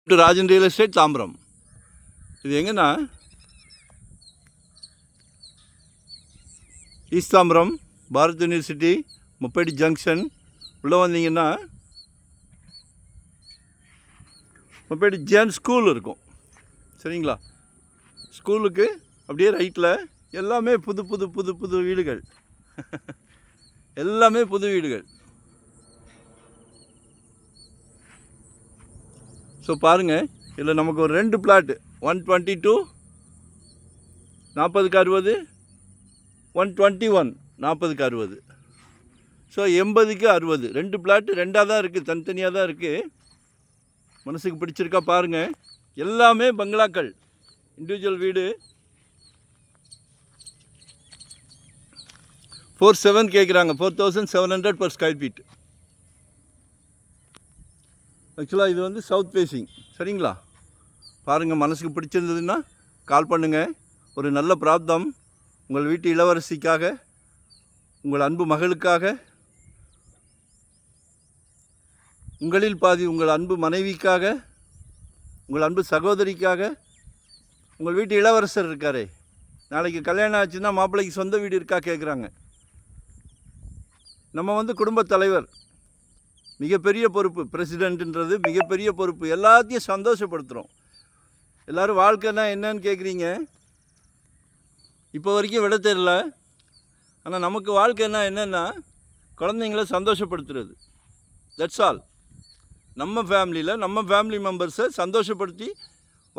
To Rajan real estate Tambaram. இது எங்கன்னா east Tambaram Bharat university Muppedi junction உள்ளே வந்தீங்கன்னா முப்பேடி ஜேன் ஸ்கூல் இருக்கும். சரிங்களா? ஸ்கூலுக்கு அப்படியே ரைட்டில் எல்லாமே புது புது புது புது வீடுகள் எல்லாமே புது வீடுகள். ஸோ பாருங்கள், இதில் நமக்கு ஒரு 2 பிளாட்டு 122 40க்கு 60, 121 40க்கு 60. ஸோ 80க்கு 60 2 பிளாட்டு 2ஆக தான் இருக்குது, தனித்தனியாக தான் இருக்குது. மனசுக்கு பிடிச்சிருக்கா பாருங்கள். எல்லாமே பங்களாக்கள், இண்டிவிஜுவல் வீடு. 4,700 கேட்குறாங்க, 4,700 per ஸ்கொயர் ஃபீட். ஆக்சுவலாக இது வந்து சவுத் ஃபேஸிங். சரிங்களா? பாருங்கள், மனசுக்கு பிடிச்சிருந்ததுன்னா கால் பண்ணுங்கள். ஒரு நல்ல பிராப்தம் உங்கள் வீட்டு இளவரசிக்காக, உங்கள் அன்பு மகளுக்காக, உங்களில் பாதி உங்கள் அன்பு மனைவிக்காக, உங்கள் அன்பு சகோதரிக்காக, உங்கள் வீட்டு இளவரசர் இருக்காரே, நாளைக்கு கல்யாணம் ஆச்சுன்னா மாப்பிள்ளைக்கு சொந்த வீடு இருக்கா கேட்குறாங்க. நம்ம வந்து குடும்பத் தலைவர், மிகப்பெரிய பொறுப்பு. பிரசிடெண்ட்டுன்றது மிகப்பெரிய பொறுப்பு. எல்லாத்தையும் சந்தோஷப்படுத்துகிறோம். எல்லோரும் வாழ்க்கைன்னா என்னன்னு கேட்குறீங்க. இப்போ வரைக்கும் விட தெரியல. ஆனால் நமக்கு வாழ்க்கைன்னா என்னென்னா குழந்தைங்கள சந்தோஷப்படுத்துறது. That's all. நம்ம ஃபேமிலியில் நம்ம ஃபேமிலி மெம்பர்ஸை சந்தோஷப்படுத்தி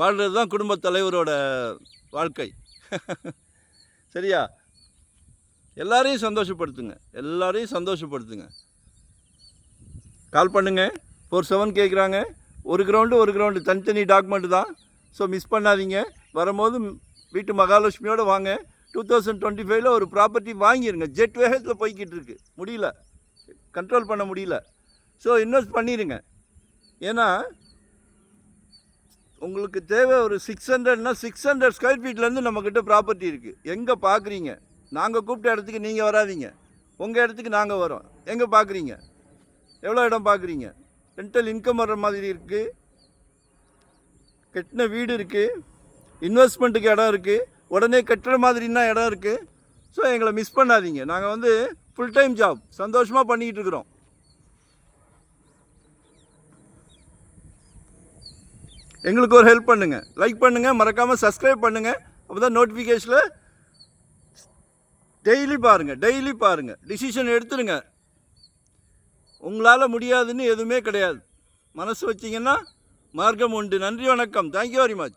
வாழ்கிறது தான் குடும்பத் தலைவரோட வாழ்க்கை. சரியா? எல்லாரையும் சந்தோஷப்படுத்துங்க, எல்லாரையும் சந்தோஷப்படுத்துங்க. கால் பண்ணுங்கள். 4,700 கேட்குறாங்க. ஒரு கிரவுண்டு தனித்தனி டாக்குமெண்ட்டு தான். ஸோ மிஸ் பண்ணாதீங்க. வரும்போது வீட்டு மகாலட்சுமியோடு வாங்க. 2025 ஒரு ப்ராப்பர்ட்டி வாங்கிடுங்க. ஜெட் வேகத்தில் போய்கிட்டு இருக்கு, முடியல, கண்ட்ரோல் பண்ண முடியல. ஸோ இன்வெஸ்ட் பண்ணிடுங்க. ஏன்னா உங்களுக்கு தேவை ஒரு 600னா 600 ஸ்கொயர் ஃபீட்லேருந்து நம்மக்கிட்ட ப்ராப்பர்ட்டி இருக்குது. எங்கே பார்க்குறீங்க? நாங்கள் கூப்பிட்ட இடத்துக்கு நீங்கள் வராதிங்க, உங்கள் இடத்துக்கு நாங்கள் வரோம். எங்கே பார்க்குறீங்க? எவ்வளோ இடம் பார்க்குறீங்க? ரெண்டல் இன்கம் வர்ற மாதிரி இருக்குது, கட்டின வீடு இருக்குது, இன்வெஸ்ட்மெண்ட்டுக்கு இடம் இருக்குது, உடனே கட்டுற மாதிரின்னா இடம் இருக்குது. ஸோ எங்களை மிஸ் பண்ணாதீங்க. நாங்கள் வந்து ஃபுல் டைம் ஜாப் சந்தோஷமாக பண்ணிக்கிட்டு இருக்கிறோம். எங்களுக்கு ஒரு ஹெல்ப் பண்ணுங்கள், லைக் பண்ணுங்கள், மறக்காமல் சப்ஸ்கிரைப் பண்ணுங்கள். அப்போ தான் நோட்டிஃபிகேஷனில் டெய்லி பாருங்கள். டிசிஷன் எடுத்துடுங்க. உங்களால் முடியாதுன்னு எதுவுமே கிடையாது. மனசு வச்சிங்கன்னா மார்க்கம் உண்டு. நன்றி, வணக்கம். Thank you very much.